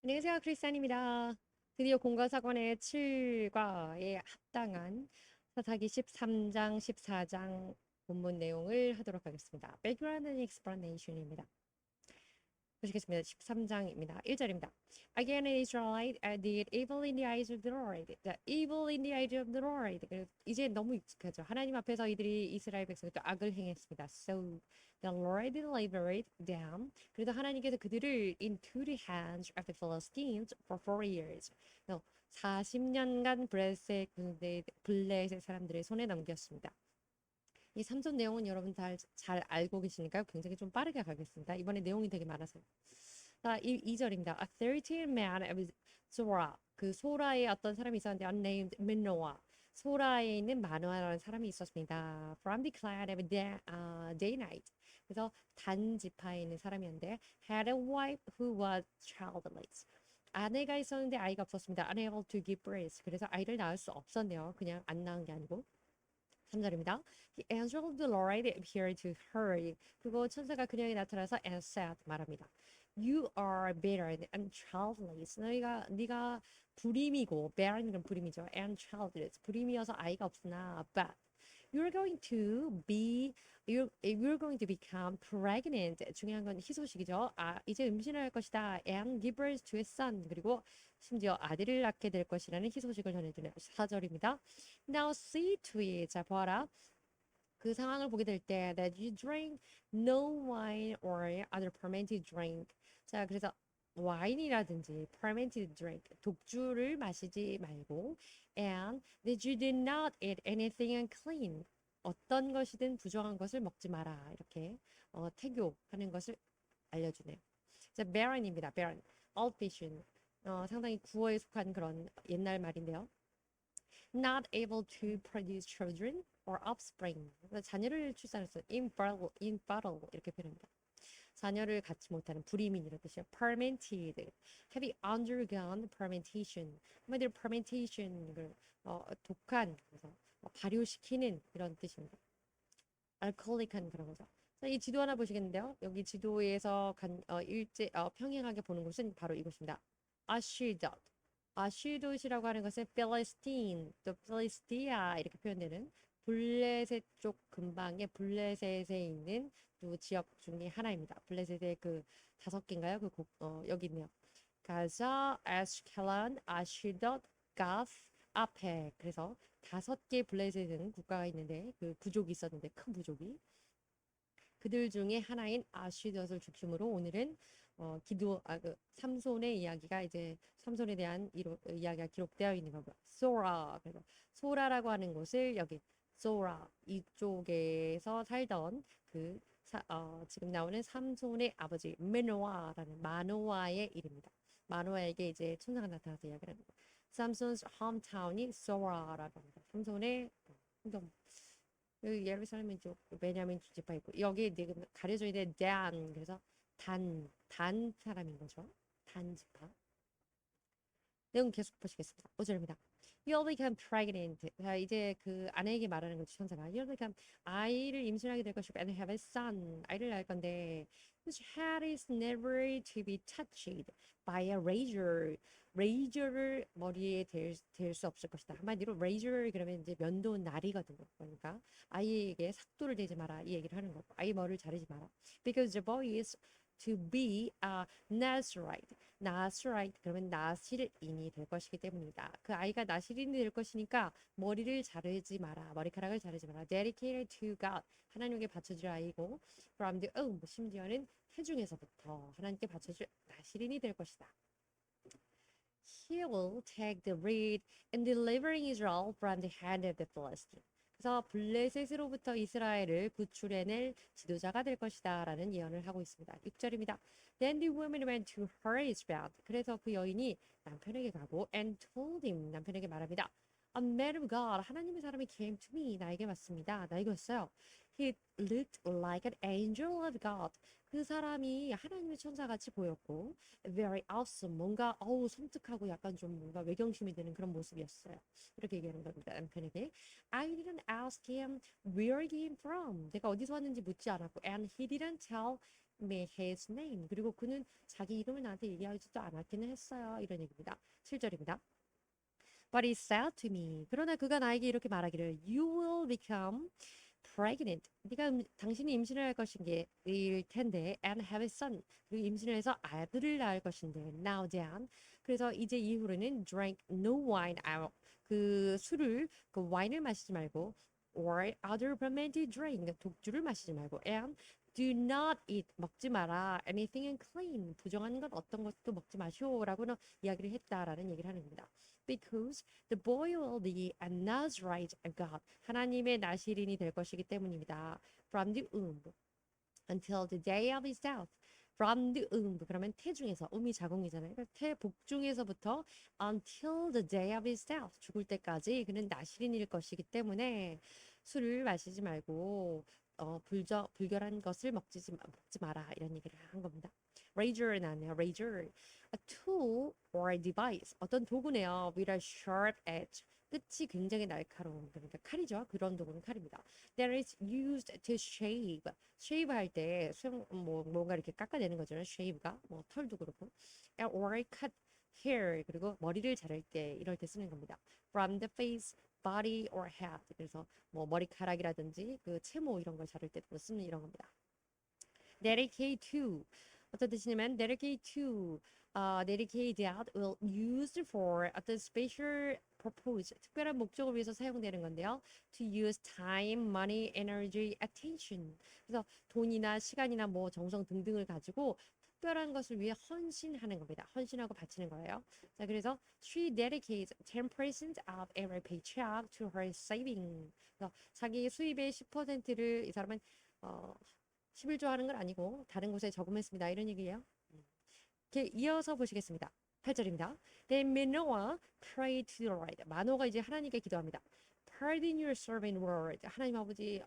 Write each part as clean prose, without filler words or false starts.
안녕하세요, 크리스찬입니다. 드디어 공과사관의 7과에 합당한 사사기 13장, 14장 본문 내용을 하도록 하겠습니다. Background and Explanation입니다. 보시겠습니다. 13장입니다. 1절입니다. Again, an Israelite did evil in the eyes of the Lord. 자, evil in the eyes of the Lord. 이제 너무 익숙하죠. 하나님 앞에서 이들이 이스라엘 백성이 또 악을 행했습니다. So the Lord delivered them. 그래서 하나님께서 그들을 into the hands of the Philistines for 4 years. 40년간 블레셋 사람들의 손에 넘겼습니다. 이 삼손 내용은 여러분 잘 알고 계시니까요. 굉장히 좀 빠르게 가겠습니다. 이번에 내용이 되게 많아서요. 자, 2절입니다. A 13 man of Sora. 그 소라에 어떤 사람이 있었는데 unnamed Manoah. 소라에 있는 마노아라는 사람이 있었습니다. From the clan of Danite. 그래서 단 지파에 있는 사람이었는데 had a wife who was childless. 아내가 있었는데 아이가 없었습니다. Unable to give birth. 그래서 아이를 낳을 수 없었네요. 그냥 안 낳은 게 아니고. 3절입니다. The angel of the Lord appeared to her. 그리고 천사가 그녀에게 나타나서 and said 말합니다. You are barren and childless. 네가 불임이고 barren은 불임이죠. and childless. 불임이어서 아이가 없으나 but you're going to be you're going to become pregnant. 중요한 건 희소식이죠. 이제 임신할 것이다. and give birth to a son. 그리고 심지어 아들을 낳게 될 것이라는 희소식을 전해주는 4절입니다. Now see to it. 자, 보아라. 그 상황을 보게 될 때 that you drink no wine or other fermented drink. 자, 그래서 와인이라든지 fermented drink, 독주를 마시지 말고 and that you do not eat anything unclean. 어떤 것이든 부정한 것을 먹지 마라. 이렇게 태교하는 것을 알려주네요. 자, barren입니다. barren. old fashioned. 상당히 구어에 속한 그런 옛날 말인데요. not able to produce children or offspring. 자녀를 출산해서 infertile 이렇게 표현합니다. 자녀를 갖지 못하는 불임인이라는 뜻이에요. fermented. have undergone fermentation. 한마디로 fermentation 이걸 독한 그래서 발효시키는 이런 뜻입니다. 알코올릭한 그런 거죠. 자, 이 지도 하나 보시겠는데요. 여기 지도에서 평행하게 보는 곳은 바로 이곳입니다. 아슈돗. 아슈돗이라고 하는 것은 필리스틴, 또 필리스티아 이렇게 표현되는 블레셋 쪽 근방의 블레셋에 있는 또 지역 중에 하나입니다. 블레셋의 그 5개인가요? 여기 있네요. 가자, 아슈켈론, 아슈돗, 가스, 앞에 그래서 5개 블레셋은 국가가 있는데 그 부족이 있었는데 큰 부족이 그들 중에 하나인 아슈돗을 중심으로 오늘은 삼손의 이야기가 이제 삼손에 대한 이야기가 기록되어 있는 거고요. 소라 그래서 소라라고 하는 곳을 여기 소라 이쪽에서 살던 지금 나오는 삼손의 아버지 메노아라는 마노아의 이름입니다. 마노아에게 이제 천사가 나타나서 이야기를 합니다. 삼손's hometown이 소라라고 합니다. 삼손의 hometown. 여기 예루살렘 쪽 베냐민 지파 있고 여기 지금 가려져 있는 단 그래서 단 사람인 거죠. 단 지파. 내용 계속 보시겠습니다. 5절입니다. You'll become pregnant. 자, 이제 그 아내에게 말하는 거죠. 천사가. You'll become 아이를 임신하게 될 것이고 and have a son. 아이를 낳을 건데 whose head is never to be touched by a razor. 레이저를 머리에 댈 수 없을 것이다. 한마디로 레이저 그러면 이제 면도는 날이거든요. 그러니까 아이에게 삭도를 대지 마라 이 얘기를 하는 거고 아이 머리를 자르지 마라. Because the boy is to be a Nazarite. Nazarite 그러면 나실인이 될 것이기 때문이다. 그 아이가 나실인이 될 것이니까 머리를 자르지 마라. 머리카락을 자르지 마라. Dedicated to God. 하나님께 바쳐줄 아이고 from the womb. 심지어는 태중에서부터 하나님께 바쳐줄 나실인이 될 것이다. He will take the lead in delivering Israel from the hand of the Philistines. 그래서 블레셋으로부터 이스라엘을 구출해낼 지도자가 될 것이다 라는 예언을 하고 있습니다. 6절입니다. Then the woman went to her husband. 그래서 그 여인이 남편에게 가고 and told him. 남편에게 말합니다. A man of God. 하나님의 사람이 came to me. 나에게 왔습니다. 나에게 왔어요. He looked like an angel of God. 그 사람이 하나님의 천사같이 보였고 very awesome. 뭔가 섬뜩하고 약간 좀 뭔가 외경심이 드는 그런 모습이었어요. 이렇게 얘기하는 겁니다. 남편에게. I didn't ask him where he came from. 내가 어디서 왔는지 묻지 않았고 and he didn't tell me his name. 그리고 그는 자기 이름을 나한테 얘기하지도 않았기는 했어요. 이런 얘기입니다. 7절입니다. But he said to me. 그러나 그가 나에게 이렇게 말하기를 You will become pregnant. 당신이 임신을 할 것일 텐데 and have a son. 그리고 임신을 해서 아들을 낳을 것인데 now then. 그래서 이제 이후로는 drink no wine out. 그 술을 그 와인을 마시지 말고 or other fermented drink 독주를 마시지 말고 and do not eat 먹지 마라 anything unclean 부정한 것 어떤 것도 먹지 마시오라고는 이야기를 했다라는 얘기를 하는 겁니다. Because the boy will be a Nazarite of God. 하나님의 나시린이 될 것이기 때문입니다. From the womb until the day of his death. From the womb. 그러면 태중에서, 음이 자궁이잖아요. 복중에서부터 until the day of his death. 죽을 때까지 그는 나시린일 것이기 때문에 술을 마시지 말고 불결한 것을 먹지 마라. 이런 얘기를 한 겁니다. Razor 나네요. Razor. A tool or a device. 어떤 도구네요. With a sharp edge. 끝이 굉장히 날카로운 그러니까 칼이죠. 그런 도구는 칼입니다. That is used to shave. shave 할 때 뭔가 이렇게 깎아내는 거잖아요. shave가 뭐 털도 그렇고. or cut hair 그리고 머리를 자를 때 이럴 때 쓰는 겁니다. From the face, body or head. 그래서 뭐 머리카락이라든지 그 채모 이런 걸 자를 때 쓰는 이런 겁니다. dedicate to 어떤 뜻이냐면 dedicate to dedicate that will used for 어떤 special purpose 특별한 목적을 위해서 사용되는 건데요. To use time, money, energy, attention. 그래서 돈이나 시간이나 뭐 정성 등등을 가지고 특별한 것을 위해 헌신하는 겁니다. 헌신하고 바치는 거예요. 자, 그래서 she dedicates 10% of every paycheck to her saving. 그래서 자기 수입의 10%를 이 사람은 11조 하는 건 아니고 다른 곳에 저금했습니다. 이런 얘기예요. 이렇게 이어서 보시겠습니다. 8절입니다. Then Manoah prayed to the Lord. 마노가 이제 하나님께 기도합니다. Pardon your servant, Lord. 하나님 아버지,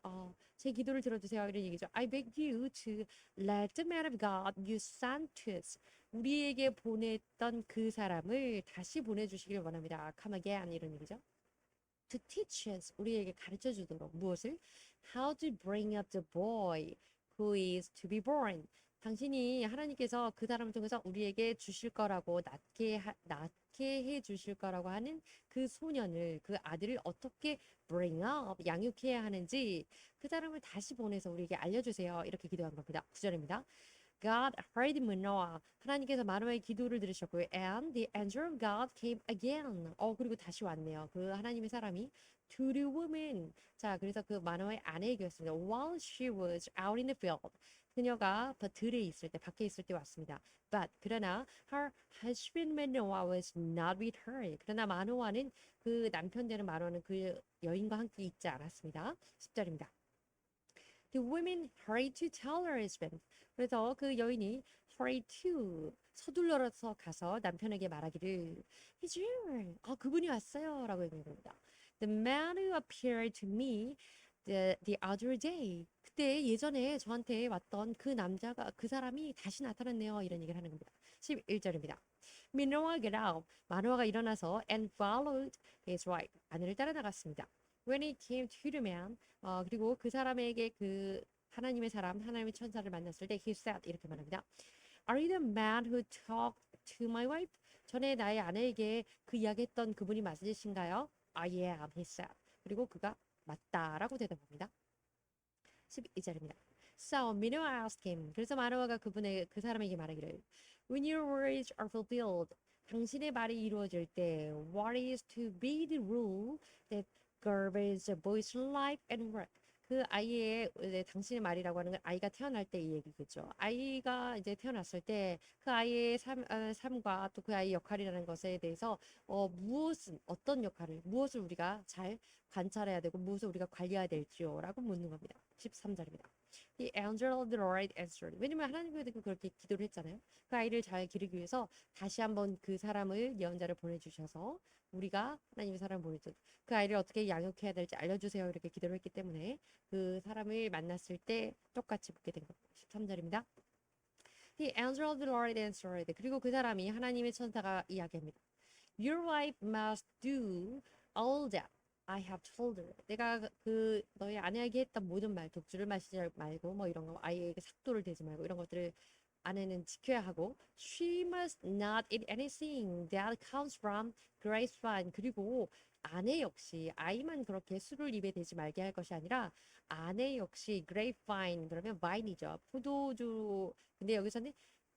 제 기도를 들어주세요. 이런 얘기죠. I beg you to let the man of God you sent to us. 우리에게 보냈던 그 사람을 다시 보내주시길 원합니다. Come again. 이런 얘기죠. To teach us. 우리에게 가르쳐 주도록. 무엇을? How to bring up the boy who is to be born. 당신이 하나님께서 그 사람을 통해서 우리에게 주실 거라고 낳게 해 주실 거라고 하는 그 소년을 그 아들을 어떻게 bring up 양육해야 하는지 그 사람을 다시 보내서 우리에게 알려주세요. 이렇게 기도한 겁니다. 9절입니다. God heard Manoah. 하나님께서 마노아의 기도를 들으셨고요. And the angel of God came again. 그리고 다시 왔네요. 그 하나님의 사람이 to the woman. 자, 그래서 그 마노아의 아내에게였습니다. While she was out in the field. 그녀가 들에 있을 때, 밖에 있을 때 왔습니다. But 그러나 her husband Manoah was not with her. 그러나 마노아는 그 남편 되는 마노아는 그 여인과 함께 있지 않았습니다. 10절입니다. The women hurried to tell her husband. 그래서 그 여인이 hurried to 서둘러서 가서 남편에게 말하기를 He's here. 그분이 왔어요. 라고 얘기한 겁니다. The man who appeared to me the other day. 그때 예전에 저한테 왔던 그 남자가 그 사람이 다시 나타났네요. 이런 얘기를 하는 겁니다. 11절입니다. Manoah got up. 마노아가 일어나서 and followed his wife. 아내를 따라 나갔습니다. When he came to the man, 그리고 그 사람에게 그 하나님의 사람, 하나님의 천사를 만났을 때 he said 이렇게 말합니다. Are you the man who talked to my wife? 전에 나의 아내에게 그 이야기했던 그분이 맞으신가요? I am, he said. 그리고 그가 맞다라고 대답합니다. 12절입니다. So Manoah asked him. 그래서 마노아가 그 사람에게 말하기를 When your words are fulfilled, 당신의 말이 이루어질 때 what is to be the rule that governs a boy's life and work? 그 아이의 당신의 말이라고 하는 건 아이가 태어날 때 이 얘기겠죠. 아이가 이제 태어났을 때 그 아이의 삶과 또 그 아이의 역할이라는 것에 대해서 어떤 역할을 무엇을 우리가 잘 관찰해야 되고 무엇을 우리가 관리해야 될지요라고 묻는 겁니다. 13절입니다. The angel of the Lord answered. 왜냐면 하나님께서 그렇게 기도를 했잖아요. 그 아이를 잘 기르기 위해서 다시 한번 그 사람을 예언자를 보내주셔서 우리가 하나님의 사람을 보내줘 그 아이를 어떻게 양육해야 될지 알려주세요. 이렇게 기도를 했기 때문에 그 사람을 만났을 때 똑같이 묻게 된 겁니다. 13절입니다. The angel of the Lord answered. 그리고 그 사람이 하나님의 천사가 이야기합니다. Your wife must do all that. I have told her. 내가 너의 아내에게 했던 모든 말, 독주를 마시지 말고 뭐 이런 거, 아이에게 삭도를 대지 말고 이런 것들을 아내는 지켜야 하고 she must not eat anything that comes from grapevine. 그리고 아내 역시 아이만 그렇게 술을 입에 대지 말게 할 것이 아니라 아내 역시 grapevine 그러면 vine이죠. 포도주. 근데 여기서는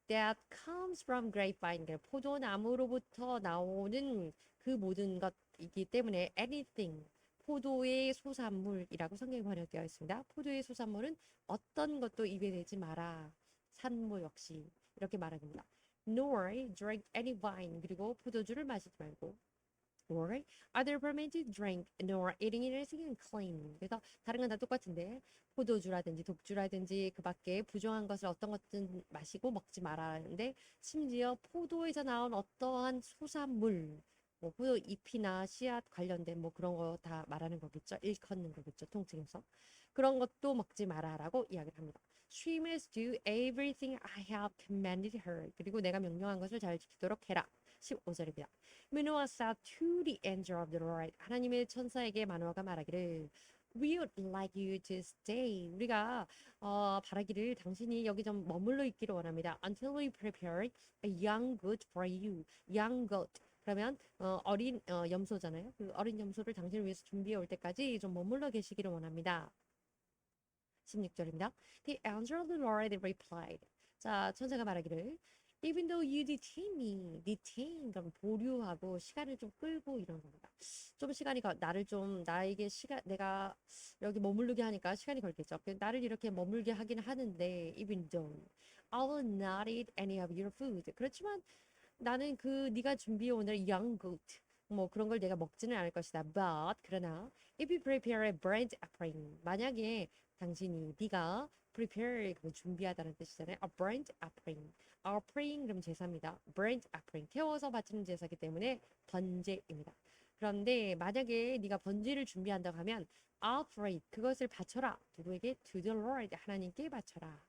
that comes from grapevine. 그러니까 포도나무로부터 나오는 그 모든 것이기 때문에 anything 포도의 소산물이라고 성경에 번역되어 있습니다. 포도의 소산물은 어떤 것도 입에 대지 마라. 산모 역시 이렇게 말합니다. Nor drink any wine. 그리고 포도주를 마시지 말고. Or other fermented drink, nor eating anything unclean. 그래서 다른 건 다 똑같은데 포도주라든지 독주라든지 그 밖에 부정한 것을 어떤 것든 마시고 먹지 말아라는데 심지어 포도에서 나온 어떠한 소산물 뭐 포도 잎이나 씨앗 관련된 뭐 그런 거 다 말하는 거겠죠. 일컫는 거겠죠. 통칭해서. 그런 것도 먹지 마라라고 이야기를 합니다. She must do everything I have commanded her. 그리고 내가 명령한 것을 잘 지키도록 해라. 15절입니다. Manoah said to the angel of the Lord. 하나님의 천사에게 마노아가 말하기를 We would like you to stay. 우리가 바라기를 당신이 여기 좀 머물러 있기를 원합니다. Until we prepare a young goat for you. Young goat. 그러면 어린 염소잖아요. 그 어린 염소를 당신을 위해서 준비해 올 때까지 좀 머물러 계시기를 원합니다. 16절입니다. The angel of the Lord replied. 자, 천사가 말하기를 Even though you detain me, detain 그럼 보류하고 시간을 좀 끌고 이런 겁니다. 좀 시간이 나를 좀 나에게 시간 내가 여기 머무르게 하니까 시간이 걸리겠죠. 나를 이렇게 머물게 하긴 하는데 even though I will not eat any of your food. 그렇지만 나는 네가 준비해 오늘 young goat 뭐 그런 걸 내가 먹지는 않을 것이다. But 그러나 if you prepare a burnt offering 만약에 당신이 네가 prepare 그러면 준비하다는 뜻이잖아요. A burnt offering. offering 그럼 제사입니다. burnt offering 태워서 바치는 제사기 때문에 번제입니다. 그런데 만약에 네가 번제를 준비한다고 하면 offer it 그것을 바쳐라. 누구에게? To the Lord 하나님께 바쳐라.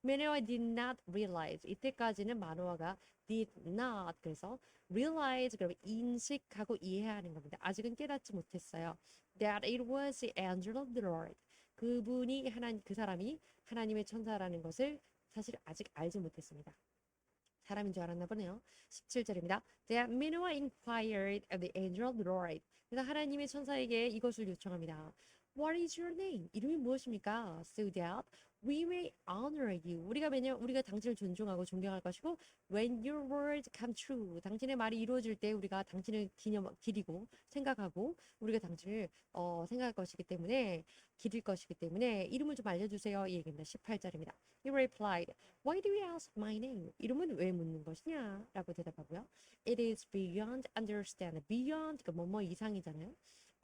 Manoah did not realize 이때까지는 마노아가 did not 그래서 realize 그러면 인식하고 이해하는 겁니다. 아직은 깨닫지 못했어요. That it was the angel of the Lord. 그분이 그 사람이 하나님의 천사라는 것을 사실 아직 알지 못했습니다. 사람인 줄 알았나 보네요. 17절입니다. That Manoah inquired of the angel of the Lord. 그래서 하나님의 천사에게 이것을 요청합니다. What is your name? 이름이 무엇입니까? So that we may honor you. 우리가 당신을 존중하고 존경할 것이고 when your words come true. 당신의 말이 이루어질 때 우리가 당신을 기리고 생각하고 우리가 당신을 생각할 것이기 때문에 기릴 것이기 때문에 이름을 좀 알려주세요. 이 얘기입니다. 18절입니다. He replied, Why do you ask my name? 이름은 왜 묻는 것이냐? 라고 대답하고요. It is beyond understand. beyond 그 뭐뭐 이상이잖아요.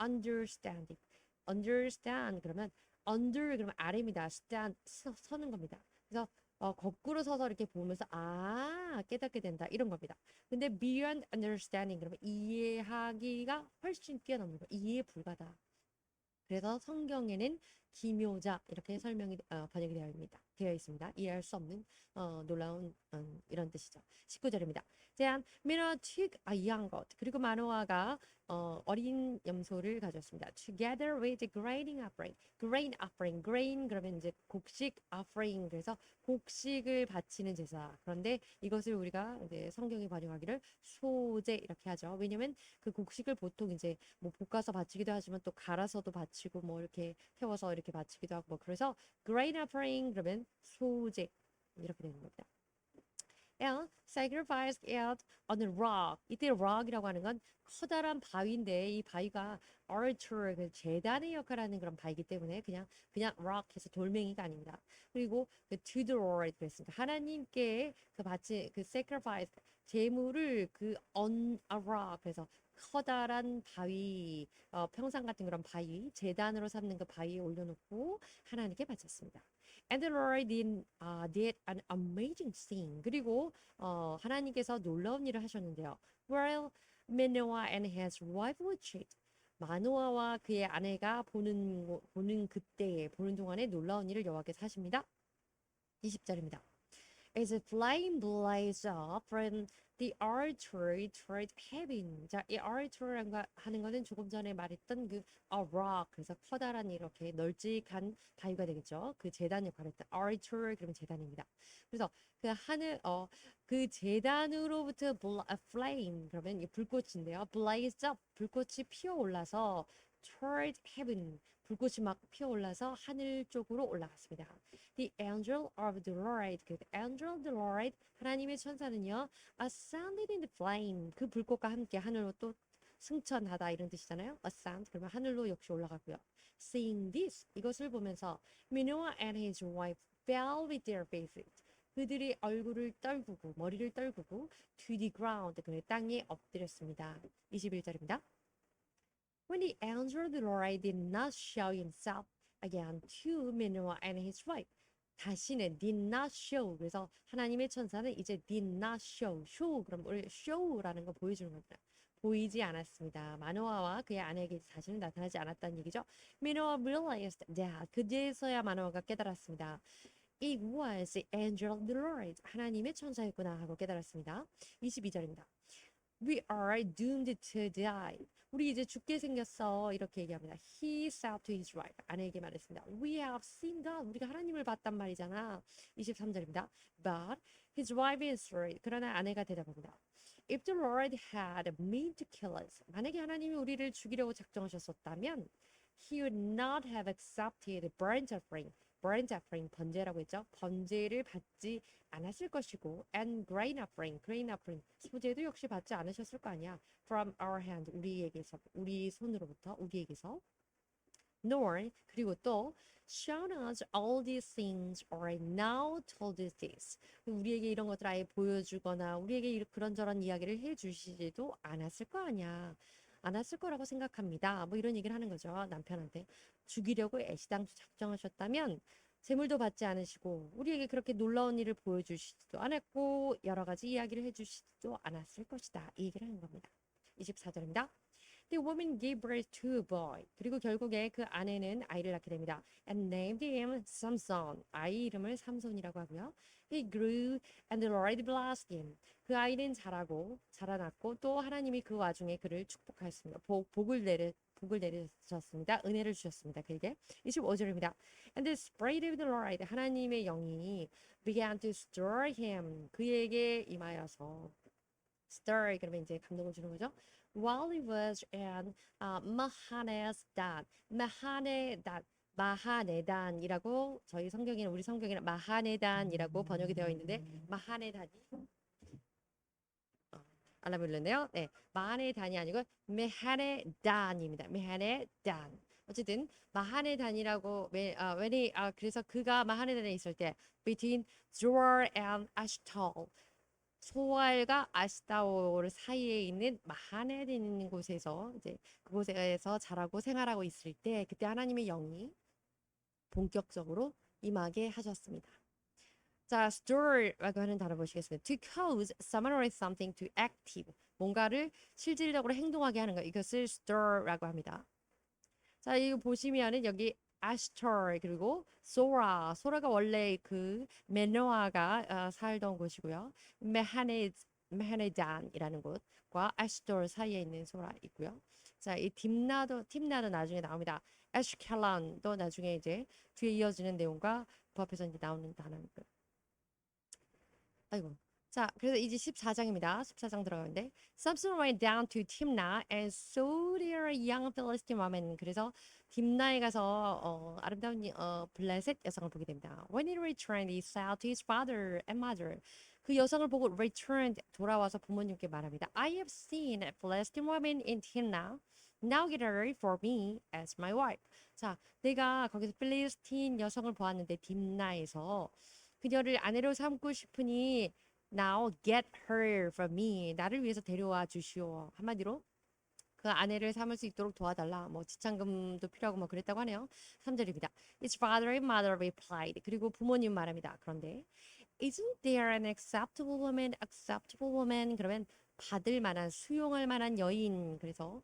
understanding. understand 그러면 under 그러면 아래입니다. stand 서는 겁니다. 그래서 거꾸로 서서 이렇게 보면서 깨닫게 된다 이런 겁니다. 근데 beyond understanding 그러면 이해하기가 훨씬 뛰어넘는 거. 이해 불가다. 그래서 성경에는 기묘자 이렇게 번역이 되어 있습니다. 이해할 수 없는 놀라운 이런 뜻이죠. 19절입니다. Then Manoah took a young goat. 그리고 마노아가 어린 염소를 가졌습니다. Together with the grain offering. grain 그러면 이제 곡식 offering 그래서 곡식을 바치는 제사. 그런데 이것을 우리가 이제 성경이 번역하기를 소제 이렇게 하죠. 왜냐면 그 곡식을 보통 이제 뭐 볶아서 바치기도 하지만 또 갈아서도 바치고 뭐 이렇게 태워서 이렇게 바치기도 하고 뭐 그래서 grain offering 그러면 소제 이렇게 되는 겁니다. And sacrificed it on a rock. 이때 rock이라고 하는 건 커다란 바위인데 이 바위가 altar 그 제단의 역할을 하는 그런 바위이기 때문에 그냥 rock 해서 돌멩이가 아닙니다. 그리고 그 to the Lord 그랬으니까 하나님께 그 sacrifice 제물을 on a rock 그래서 커다란 바위 평상 같은 그런 바위 제단으로 삼는 그 바위에 올려놓고 하나님께 바쳤습니다. And the Lord did an amazing thing. 그리고 하나님께서 놀라운 일을 하셨는데요. While Manoah and his wife watched. 마노아와 그의 아내가 보는 동안에 놀라운 일을 여호와께서 하십니다. 20절입니다. As a flame blazed up from The archer tried having. 자, 이 archer라는 하는 거는 조금 전에 말했던 그 a rock. 그래서 커다란 이렇게 널찍한 바위가 되겠죠. 그 재단 역할을 했던 archer 그러면 재단입니다. 그래서 그 하늘 그 재단으로부터 a flame 그러면 이 불꽃인데요. blaze up 불꽃이 피어올라서 toward heaven 불꽃이 막 피어올라서 하늘 쪽으로 올라갔습니다. The angel of the Lord 그 angel of the Lord 하나님의 천사는요 ascended in the flame 그 불꽃과 함께 하늘로 또 승천하다 이런 뜻이잖아요. ascend 그러면 하늘로 역시 올라가고요. Seeing this 이것을 보면서 Manoah and his wife fell with their faces 그들이 얼굴을 떨구고 머리를 떨구고 to the ground 그 땅에 엎드렸습니다. 21절입니다. When the angel of the Lord did not show himself again to Manoah and his wife 다시는 did not show 그래서 하나님의 천사는 이제 did not show 그럼 우리 show라는 거 보여주는 겁니다. 보이지 않았습니다. 마노아와 그의 아내에게 다시는 나타나지 않았다는 얘기죠. Manoah realized that 그제서야 마노아가 깨달았습니다. It was the angel of the Lord. 하나님의 천사였구나 하고 깨달았습니다. 22절입니다. We are doomed to die. 우리 이제 죽게 생겼어. 이렇게 얘기합니다. He said to his wife. 아내에게 말했습니다. We have seen God. 우리가 하나님을 봤단 말이잖아. 23절입니다. But his wife answered. 그러나 아내가 대답합니다. If the Lord had meant to kill us. 만약에 하나님이 우리를 죽이려고 작정하셨었다면 He would not have accepted burnt offering. burnt offering 번제라고 했죠. 번제를 받지 않았을 것이고 and grain offering 소제도 역시 받지 않으셨을 거 아니야. From our hand 우리에게서 우리 손으로부터 우리에게서 nor 그리고 또 shown us all these things or now told us this 우리에게 이런 것들 아예 보여주거나 우리에게 그런저런 이야기를 해주시지도 않았을 거 아니야. 않았을 거라고 생각합니다. 뭐 이런 얘기를 하는 거죠. 남편한테 죽이려고 애시당초 작정하셨다면 재물도 받지 않으시고 우리에게 그렇게 놀라운 일을 보여주시지도 않았고 여러 가지 이야기를 해주시지도 않았을 것이다. 이 얘기를 하는 겁니다. 24절입니다. The woman gave birth to a boy. 그리고 결국에 그 아내는 아이를 낳게 됩니다. And named him Samson. 아이 이름을 삼손이라고 하고요. He grew and the Lord blessed him. 그 아이는 자라났고 또 하나님이 그 와중에 그를 축복하였습니다. 복을 내리셨습니다. 은혜를 주셨습니다. 그에게 25절입니다. And the spirit of the Lord 하나님의 영이 began to stir him. 그에게 임하여서 stir 그러면 이제 감동을 주는 거죠. While he was in 마하네단이라고 저희 성경에는 우리 성경에는 마하네단이라고 번역이 되어 있는데 마하네단이 알아볼렸네요. 네, 마하네단이 아니고 메하네단입니다. 메하네단. 어쨌든 마하네단이라고 그래서 그가 마하네단에 있을 때 between Zoar and Ashtal 소알과 아시다올 사이에 있는 마하네에 있는 곳에서 이제 그곳에서 자라고 생활하고 있을 때 그때 하나님의 영이 본격적으로 임하게 하셨습니다. 자, stir라고 하는 단어 보시겠습니다. To cause someone or something to active 뭔가를 실질적으로 행동하게 하는 거 이것을 stir라고 합니다. 자, 이거 보시면은 여기 아시터 그리고 소라가 원래 그 메노아가 살던 곳이고요. 메하네단이라는 곳과 아시터 사이에 있는 소라 있고요. 자, 이 팀나도 나중에 나옵니다. 에슈켈란도 나중에 이제 뒤에 이어지는 내용과 부합해서 이제 나오는 단어입니다. 아이고. 자, 그래서 이제 14장입니다. 14장 들어가는데 Samson went down to Timnah and saw there a young Philistine woman. 그래서 딥나에 가서 아름다운 블레셋 여성을 보게 됩니다. When he returned, he said to his father and mother. 그 여성을 보고 returned 돌아와서 부모님께 말합니다. I have seen a Philistine woman in Timnah. Now get her for me as my wife. 자, 내가 거기서 필리스틴 여성을 보았는데 딥나에서 그녀를 아내로 삼고 싶으니 Now get her for me. 나를 위해서 데려와 주시오. 한마디로 그 아내를 삼을 수 있도록 도와달라. 뭐 지참금도 필요하고 뭐 그랬다고 하네요. 3절입니다. His father and mother replied. 그리고 부모님 말합니다. 그런데 Isn't there an acceptable woman? Acceptable woman. 그러면 받을 만한 수용할 만한 여인. 그래서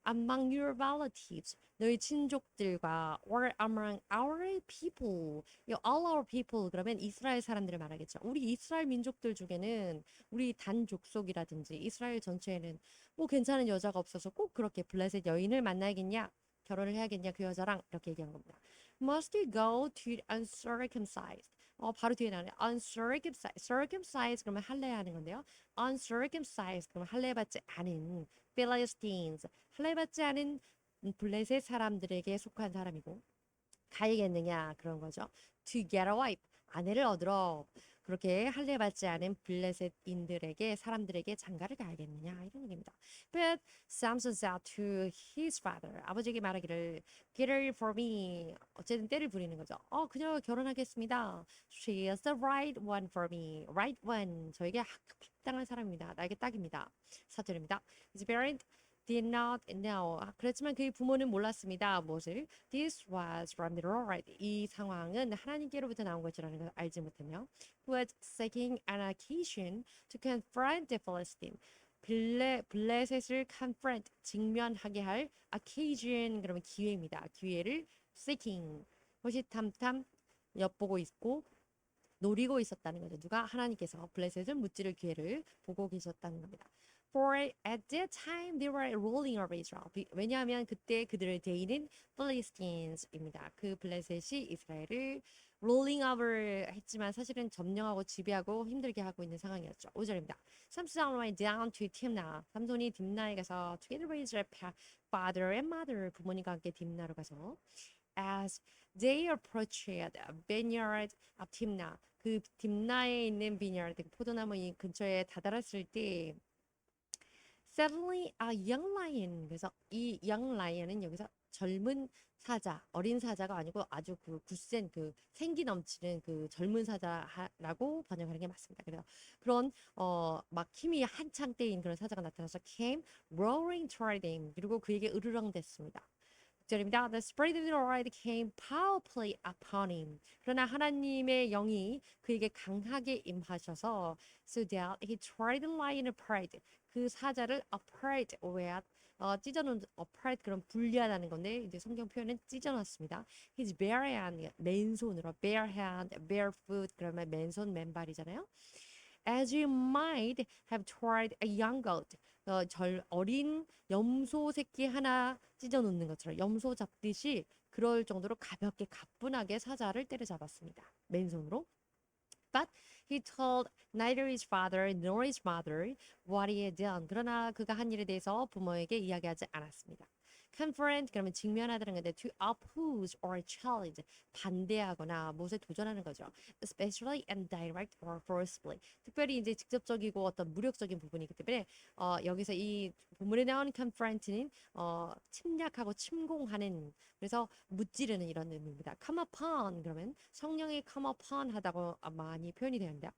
among your relatives, 너희 친족들과, or among our people, all our people, 그러면 이스라엘 사람들을 말하겠죠. 우리 이스라엘 민족들 중에는 우리 단 족속이라든지 이스라엘 전체에는 뭐 괜찮은 여자가 없어서 꼭 그렇게 블레셋 여인을 만나야겠냐? 결혼을 해야겠냐? 그 여자랑 이렇게 얘기한 겁니다. Must you go to the uncircumcised? 바로 뒤에 나오네. uncircumcised. circumcised 그러면 할례 하는 건데요. uncircumcised 그러면 할례 받지 않은 Philistines. 할례 받지 않은 블레셋 사람들에게 속한 사람이고 가야겠느냐 그런 거죠. To get a wife. 아내를 얻으러 그렇게 할례 받지 않은 블레셋인들에게 사람들에게 장가를 가야겠느냐 이런 얘기입니다. But Samson said to his father. 아버지에게 말하기를 Get her for me. 어쨌든 때를 부리는 거죠. 그녀와 결혼하겠습니다. She is the right one for me. Right one. 저에게 합당한 사람입니다. 나에게 딱입니다. 4절입니다. His parent did not know. 그렇지만 그의 부모는 몰랐습니다. 무엇을? This was from the Lord. 이 상황은 하나님께로부터 나온 것이라는 걸 알지 못했네요. Who was seeking an occasion to confront the Philistine. 블레셋을 confront, 직면하게 할 occasion, 그러면 기회입니다. 기회를 seeking, 호시탐탐 엿보고 있고 노리고 있었다는 거죠. 누가? 하나님께서 블레셋을 무찌를 기회를 보고 계셨다는 겁니다. For at that time they were ruling over Israel. 왜냐하면 그때 그들의 대의는 Philistines입니다. 그 블레셋이 이스라엘을 ruling over 했지만 사실은 점령하고 지배하고 힘들게 하고 있는 상황이었죠. 5절입니다. Samson went down to Timnah. 삼손이 딥나에 가서 together with their father and mother, 부모님과 함께 딥나로 가서 as they approached a vineyard of Timnah. 그 딥나에 있는 비니아드 포도나무 이 근처에 다다랐을 때 suddenly a young lion. 그래서 이 young lion은 여기서 젊은 사자, 어린 사자가 아니고 아주 그 굳센 그 생기 넘치는 그 젊은 사자라고 번역하는 게 맞습니다. 그래서 그런 막 힘이 한창 때인 그런 사자가 나타나서 came roaring toward him. 그리고 그에게 으르렁댔습니다. 6절입니다. The Spirit of the Lord came powerfully upon him. 그러나 하나님의 영이 그에게 강하게 임하셔서 so that he tore the lion apart. 그 사자를 apart with 찢어놓은 apart 그런 분리하다는 건데 이제 성경 표현은 찢어놨습니다. His bare hand 맨손으로 bare hand, bare foot 그러면 맨손 맨발이잖아요. As you might have tried a young goat. 어린 염소 새끼 하나 찢어놓는 것처럼 염소 잡듯이 그럴 정도로 가볍게 가뿐하게 사자를 때려잡았습니다. 맨손으로. But he told neither his father nor his mother what he had done. 그러나 그가 한 일에 대해서 부모에게 이야기하지 않았습니다. Confront 그러면 직면하다는 건데 to oppose or challenge 반대하거나 무엇에 도전하는 거죠. Especially and direct or forcibly. 특별히 이제 직접적이고 어떤 무력적인 부분이기 때문에 여기서 이 본문에 나오는 confront는 침략하고 침공하는 그래서 무찌르는 이런 의미입니다. Come upon 그러면 성령이 come upon 하다고 많이 표현이 되는데요.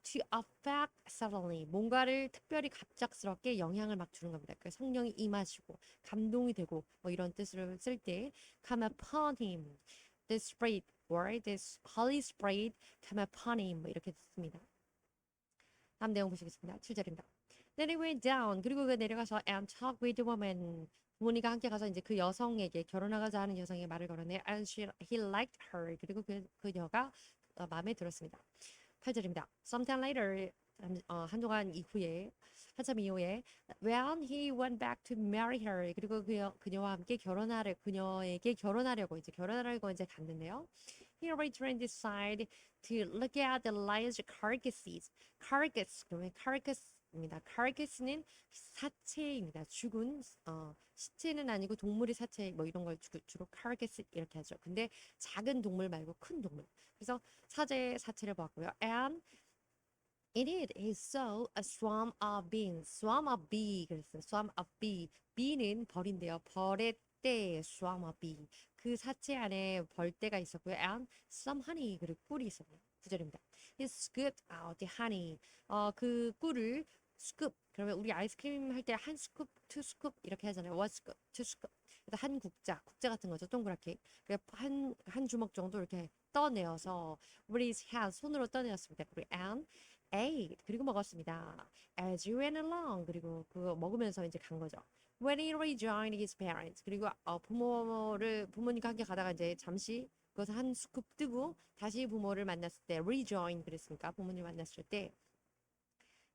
to affect suddenly 뭔가를 특별히 갑작스럽게 영향을 막 주는 겁니다. 그러니까 성령이 임하시고 감동이 되고 뭐 이런 뜻을 쓸 때 come upon him, the Spirit or the Holy Spirit come upon him 뭐 이렇게 씁니다. 다음 내용 보시겠습니다. 7절입니다. Then he went down 그리고 그 내려가서 and talked with the woman 부모님과 함께 가서 이제 그 여성에게 결혼하고자 하는 여성에게 말을 걸었네. And he liked her 그리고 그녀가 마음에 들었습니다. 8절입니다. Sometime later, 한동안 이후에, 한참 이후에, when he went back to marry her, 그리고 그녀와 함께 그녀에게 결혼하려고 이제 갔는데요. He returned aside to look at the lion's carcasses. Carcass, 그러면 carcass입니다. carcass는 사체입니다. 죽은 시체는 아니고 동물의 사체 뭐 이런 걸 주로 carcass 이렇게 하죠. 근데 작은 동물 말고 큰 동물. 그래서 사제의 사체를 보았고요. And in it he saw a swarm of bees. swarm of bee 그랬어요. swarm of bee. bee는 벌인데요. 벌의 때 swarm of bee. 그 사체 안에 벌떼가 있었고요. And some honey 그리고 꿀이 있었네요. 9절입니다. He scooped out the honey. 그 꿀을 scoop. 그러면 우리 아이스크림 할 때 한 스쿱, 투 스쿱 이렇게 하잖아요. one scoop, two scoop. 그래서 한 국자 같은 거죠. 동그랗게. 한 주먹 정도 이렇게 떠내어서 with his hand 손으로 떠내었습니다. 그리고 and ate 그리고 먹었습니다. As you went along 그리고 그거 먹으면서 이제 간 거죠. When he rejoined his parents 그리고 부모님과 함께 가다가 이제 잠시 그것을 한 스쿱 뜨고 다시 부모를 만났을 때 rejoin 그랬으니까 부모님 만났을 때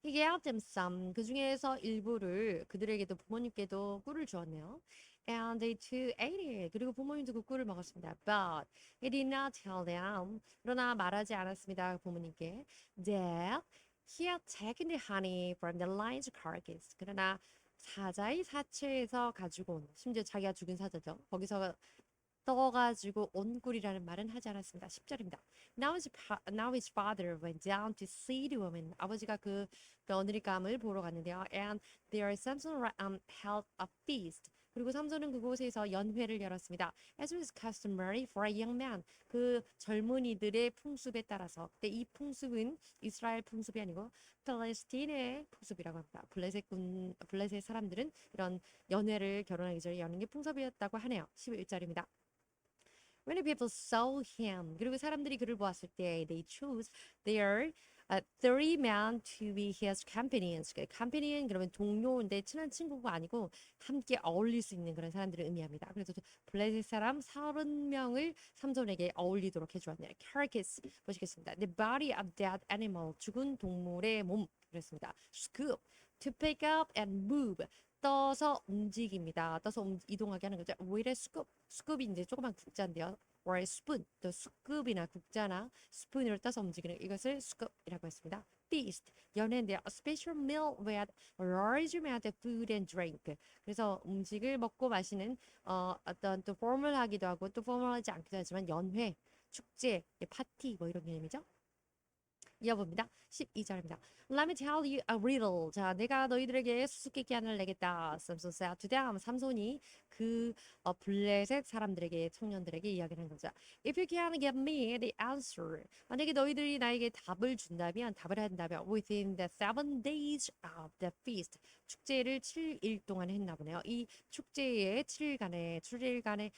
He gave them some 그 중에서 일부를 그들에게도 부모님께도 꿀을 주었네요. And they too ate it. 그리고 부모님도 그 꿀을 먹었습니다. But he did not tell them. 그러나 말하지 않았습니다. 부모님께. That he had taken the honey from the lion's carcass. 그러나 사자의 사체에서 가지고 온 심지어 자기가 죽인 사자죠. 거기서 떠가지고 온 꿀이라는 말은 하지 않았습니다. 10절입니다. Now his father went down to see the woman. 아버지가 그 며느리감을 보러 갔는데요. And there Samson held a feast. 그리고 삼손은 그곳에서 연회를 열었습니다. As was customary for a young man. 그 젊은이들의 풍습에 따라서. 근데 이 풍습은 이스라엘 풍습이 아니고 팔레스틴의 풍습이라고 합니다. 블레셋 사람들은 이런 연회를 결혼하기 전에 여는 게 풍습이었다고 하네요. 11절입니다. When people saw him, 그리고 사람들이 그를 보았을 때, they chose their 30 men to be his companions. companion 그러면 동료인데 친한 친구가 아니고 함께 어울릴 수 있는 그런 사람들을 의미합니다. 그래서 블레셋 사람 30명을 삼손에게 어울리도록 해주었네요. Carcass 보시겠습니다. The body of dead animal 죽은 동물의 몸 그랬습니다. Scoop to pick up and move. 떠서 움직입니다. 떠서 이동하게 하는 거죠. 오히려 스쿱이 이제 조그만 국자인데요. or spoon, 또 스쿱이나 국자나 스푼으로 떠서 움직이는 이것을 스쿱이라고 했습니다. feast, 연회인데요. A special meal with large amount of food and drink. 그래서 음식을 먹고 마시는 어떤 또 포멀하기도 하고 또 포멀하지 않기도 하지만 연회, 축제, 파티 뭐 이런 개념이죠. 이어봅니다. 12절입니다. Let me tell you a riddle. 자, 내가 너희들에게 수수께끼 하나를 내겠다. Samson said to them. 삼손이 그 블레셋 사람들에게 청년들에게 이야기를 한 거죠. If you can give me the answer. 만약에 너희들이 나에게 답을 준다면 답을 한다면 within the 7 days of the feast. 축제를 7일 동안 했나 보네요. 이 축제의 7일간의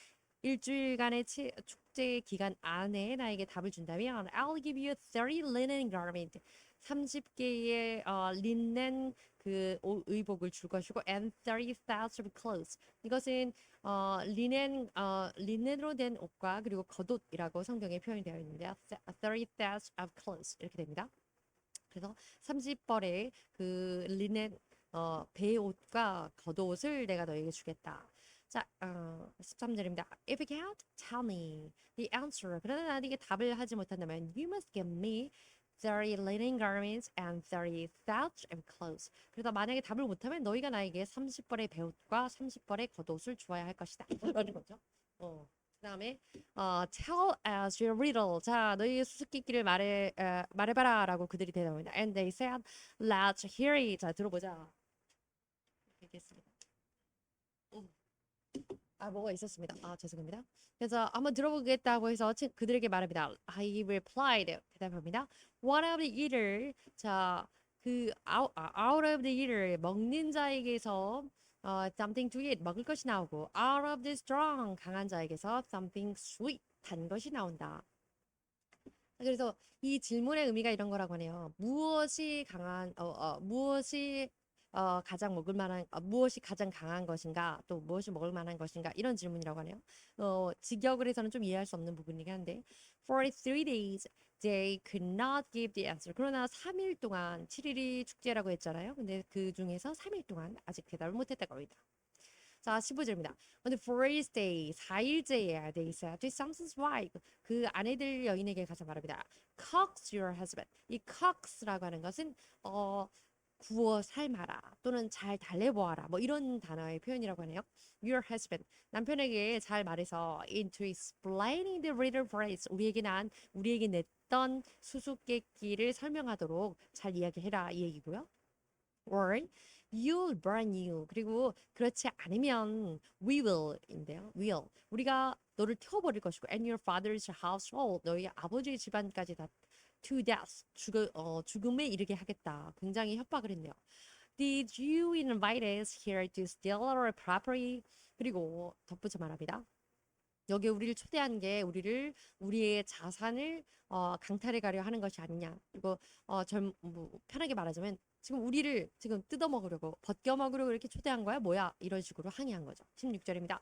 일주일간의 축제 기간 안에 나에게 답을 준다면 I'll give you 30 linen garment 30개의 린넨 그 의복을 줄 것이고 and 30,000 clothes 이것은 린넨으로 된 옷과 그리고 겉옷이라고 성경에 표현이 되어 있는데요. 30,000 of clothes 이렇게 됩니다. 그래서 30벌의 그 린넨 배옷과 겉옷을 내가 너에게 주겠다. 자, 13절입니다. If you can't tell me the answer. 그러나 나에게 답을 하지 못한다면 you must give me 30 linen garments and 30,000 of clothes. 그래서 만약에 답을 못하면 너희가 나에게 30벌의 배옷과 30벌의 겉옷을 주어야 할 것이다. 라는 거죠. 그다음에 tell us your riddle. 자, 너희의 수수께끼를 말해봐라라고 그들이 대답합니다. And they said, let's hear it. 자, 들어보자. 알겠습니다. 뭐가 있었습니다. 죄송합니다. 그래서 한번 들어보겠다고 해서 그들에게 말합니다. I replied. 대답합니다. One of the eater. 자, out of the eater 먹는 자에게서 something to eat 먹을 것이 나오고 out of the strong 강한 자에게서 something sweet 단 것이 나온다. 그래서 이 질문의 의미가 이런 거라고 하네요. 무엇이 가장 먹을 만한 무엇이 가장 강한 것인가 또 무엇이 먹을 만한 것인가 이런 질문이라고 하네요. 직역을 해서는 좀 이해할 수 없는 부분이긴 한데 for 3 days they could not give the answer. 그러나 3일 동안 7일이 축제라고 했잖아요. 근데 그 중에서 3일 동안 아직 대답을 못했다고 합니다. 자, 15절입니다. On the fourth day, 4일째에 they said to Samson's wife, 그 아내들 여인에게 가서 말합니다. Cox your husband. 이 cox라고 하는 것은 구워 삶아라 또는 잘 달래보아라 뭐 이런 단어의 표현이라고 하네요. Your husband 남편에게 잘 말해서 into explaining the riddle phrase 우리에게 냈던 수수께끼를 설명하도록 잘 이야기해라 이 얘기고요. Or you'll burn you 그리고 그렇지 않으면 we will인데요. will 우리가 너를 태워버릴 것이고 and your father's household 너희 아버지의 집안까지 다 to death 죽음에 이르게 하겠다. 굉장히 협박을 했네요. Did you invite us here to steal our property? 그리고 덧붙여 말합니다. 여기에 우리를 초대한 게 우리의 자산을 강탈해 가려 하는 것이 아니냐. 그리고 뭐, 편하게 말하자면 지금 우리를 지금 뜯어 먹으려고 벗겨 먹으려고 이렇게 초대한 거야? 뭐야? 이런 식으로 항의한 거죠. 16절입니다.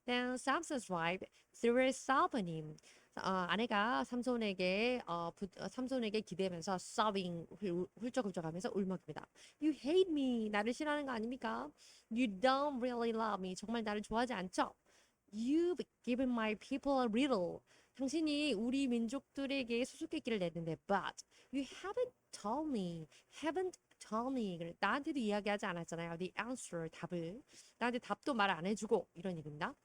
Then Samson's wife threw herself on him. 아내가 삼손에게 기대면서 sobbing 훌쩍훌쩍하면서 울먹입니다. You hate me. 나를 싫어하는 거 아닙니까? You don't really love me. 정말 나를 좋아하지 않죠? You've given my people a riddle. 당신이 우리 민족들에게 수수께끼를 냈는데, but you haven't told me. 나한테도 이야기하지 않았잖아요. The answer, 답을. 나한테 답도 말 안 해주고 이런 얘기입니다.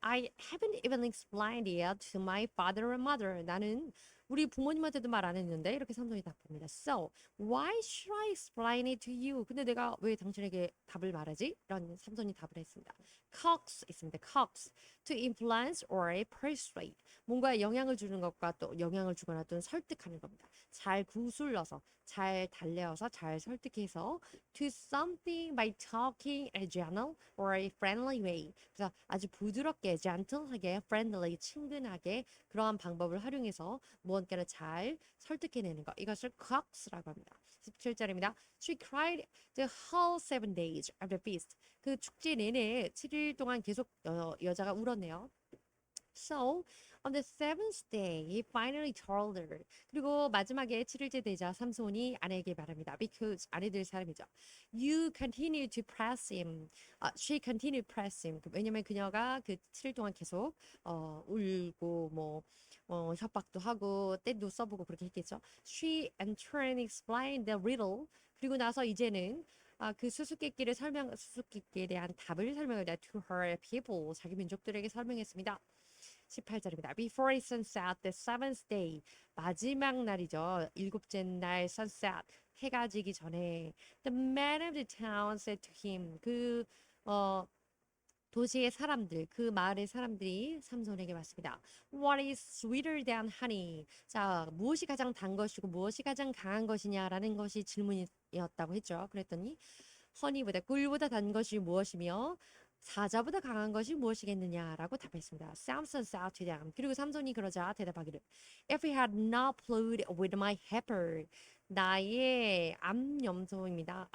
I haven't even explained it to my father and mother. 나는 우리 부모님한테도 말 안 했는데 이렇게 삼손이 답합니다. So why should I explain it to you? 근데 내가 왜 당신에게 답을 말하지? 이런 삼손이 답을 했습니다. Cox 있습니다. Cox to influence or persuade. 뭔가 영향을 주는 것과 또 영향을 주거나 또는 설득하는 겁니다. 잘 구슬러서, 잘 달래어서, 잘 설득해서 to something by talking in a gentle or a friendly way. 그래서 아주 부드럽게, gentle하게, friendly, 친근하게 그러한 방법을 활용해서 무언가를 잘 설득해내는 것. 이것을 coax라고 합니다. 17절입니다. She cried the whole 7 days of the feast. 그 축제 내내 7일 동안 계속 여자가 울었네요. So on the seventh day, he finally told her. 그리고 마지막에 7일째 되자 삼손이 아내에게 말합니다. Because 아내들 사람이죠. You continue to press him. She continued to press him. 왜냐면 그녀가 그 7일 동안 계속 울고 뭐 협박도 하고 때도 써보고 그렇게 했겠죠. She in turn explained the riddle. 그리고 나서 이제는 그 수수께끼에 대한 답을 설명을 to her people, 자기 민족들에게 설명했습니다. 18절입니다. Before sunset, the seventh day. 마지막 날이죠. 일곱째 날 sunset. 해가 지기 전에 the man of the town said to him. 도시의 사람들, 그 마을의 사람들이 삼손에게 왔습니다. What is sweeter than honey? 자, 무엇이 가장 단 것이고 무엇이 가장 강한 것이냐라는 것이 질문이었다고 했죠. 그랬더니 허니보다 꿀보다 단 것이 무엇이며 사자보다 강한 것이 무엇이겠느냐라고 답했습니다. Samson said to them. 그리고 삼손이 그러자 대답하기를 If he had not plowed with my heifer. 나의 암염소입니다.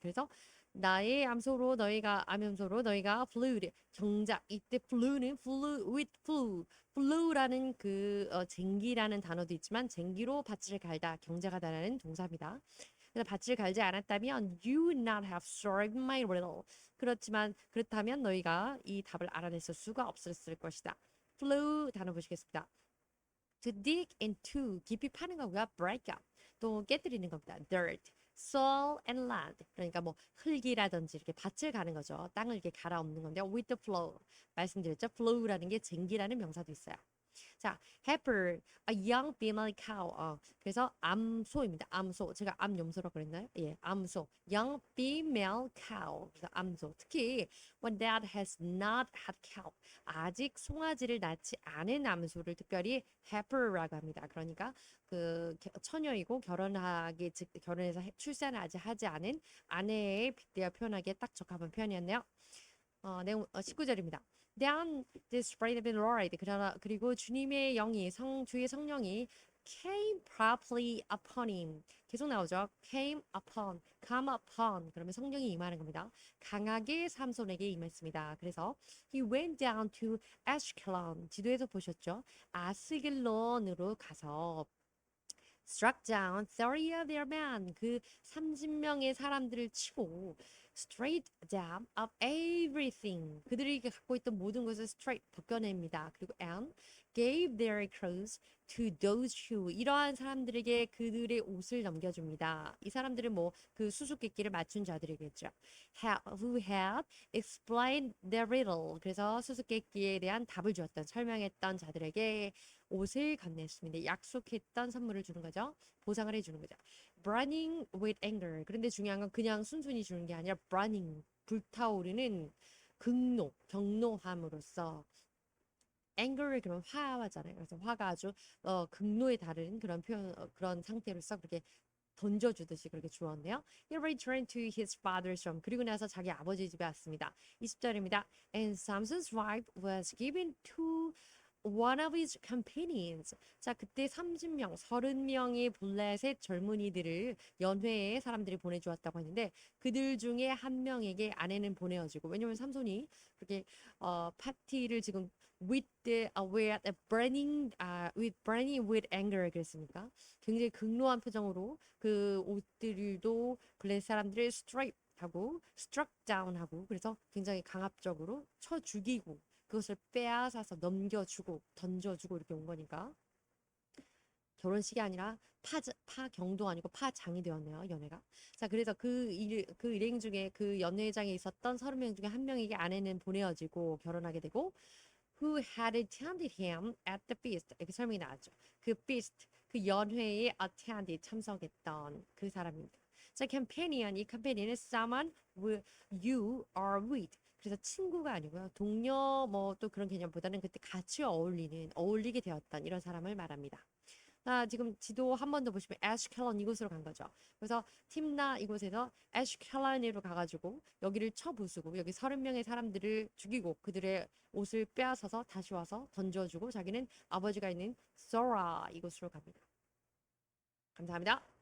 그래서 나의 암염소로 너희가 plowed 경작 이때 plow는 flew with flew라는 쟁기라는 단어도 있지만 쟁기로 밭을 갈다 경작하다라는 동사입니다. 그래서 밭을 갈지 않았다면 you would not have solved my riddle. 그렇다면 너희가 이 답을 알아냈을 수가 없었을 것이다. flow 단어 보시겠습니다. to dig into 깊이 파는 거고요. break up 또 깨뜨리는 겁니다. dirt, soil and land 그러니까 뭐 흙이라든지 이렇게 밭을 가는 거죠. 땅을 이렇게 갈아엎는 건데 with the flow 말씀드렸죠. flow라는 게 쟁기라는 명사도 있어요. 자, heifer, a young female cow. 그래서 암소입니다. 암소. 제가 암염소라고 그랬나요? 예, 암소. young female cow. 그래서 암소. 특히 when that has not had cow. 아직 송아지를 낳지 않은 암소를 특별히 heifer라고 합니다. 그러니까 처녀이고 결혼해서 출산을 아직 하지 않은 아내에 빗대어 표현하기에 딱 적합한 표현이었네요. 내용 19절입니다. Then the Spirit of the Lord. 그리고 주님의 영이 주의 성령이 came properly upon him. 계속 나오죠. come upon. 그러면 성령이 임하는 겁니다. 강하게 삼손에게 임했습니다. 그래서 he went down to Ashkelon. 지도에서 보셨죠? 아스겔론으로 가서 struck down 30 of their men. 그 30명의 사람들을 치고 straight them of everything. 그들이 갖고 있던 모든 것을 straight 벗겨냅니다. 그리고 and gave their clothes to those who 이러한 사람들에게 그들의 옷을 넘겨줍니다. 이 사람들은 뭐 그 수수께끼를 맞춘 자들이겠죠. Who had explained the riddle. 그래서 수수께끼에 대한 답을 주었던 설명했던 자들에게 옷을 건넸습니다. 약속했던 선물을 주는 거죠. 보상을 해주는 거죠. Burning with anger. 그런데 중요한 건 그냥 순순히 주는 게 아니라 burning, 불타오르는 경노함으로써 anger를 그러면 화하잖아요. 그래서 화가 아주 극노에 다른 그런 표현, 그런 상태로서 그렇게 던져주듯이 그렇게 주었네요. He returned to his father's home. 그리고 나서 자기 아버지 집에 왔습니다. 20절입니다. And Samson's wife was given to one of his companions. 자, 그때 30명의 블레셋 젊은이들을 연회에 사람들이 보내주었다고 했는데 그들 중에 한 명에게 아내는 보내어지고 왜냐면 삼손이 그렇게 파티를 지금 with burning with anger 그랬습니까? 굉장히 극노한 표정으로 그 옷들도 블레셋 사람들을 struck down 하고 그래서 굉장히 강압적으로 쳐 죽이고 그것을 빼앗아서 넘겨주고 던져주고 이렇게 온 거니까 결혼식이 아니라 파경도 아니고 파장이 되었네요, 연회가. 자, 그래서 그 일행 중에 그 연회장에 있었던 30명 중에 한 명에게 아내는 보내어지고 결혼하게 되고 who had attended him at the feast. 이렇게 설명이 나왔죠. 그 feast, 그 연회에 attended, 참석했던 그 사람입니다. 자, companion, 이 companion은 someone you are with. 그래서 친구가 아니고요. 동료 뭐 또 그런 개념보다는 그때 같이 어울리게 되었던 이런 사람을 말합니다. 지금 지도 한 번 더 보시면 애쉬켈런 이곳으로 간 거죠. 그래서 팀나 이곳에서 애쉬켈런으로 가가지고 여기를 쳐부수고 여기 30명의 사람들을 죽이고 그들의 옷을 빼앗아서 다시 와서 던져주고 자기는 아버지가 있는 소라 이곳으로 갑니다. 감사합니다.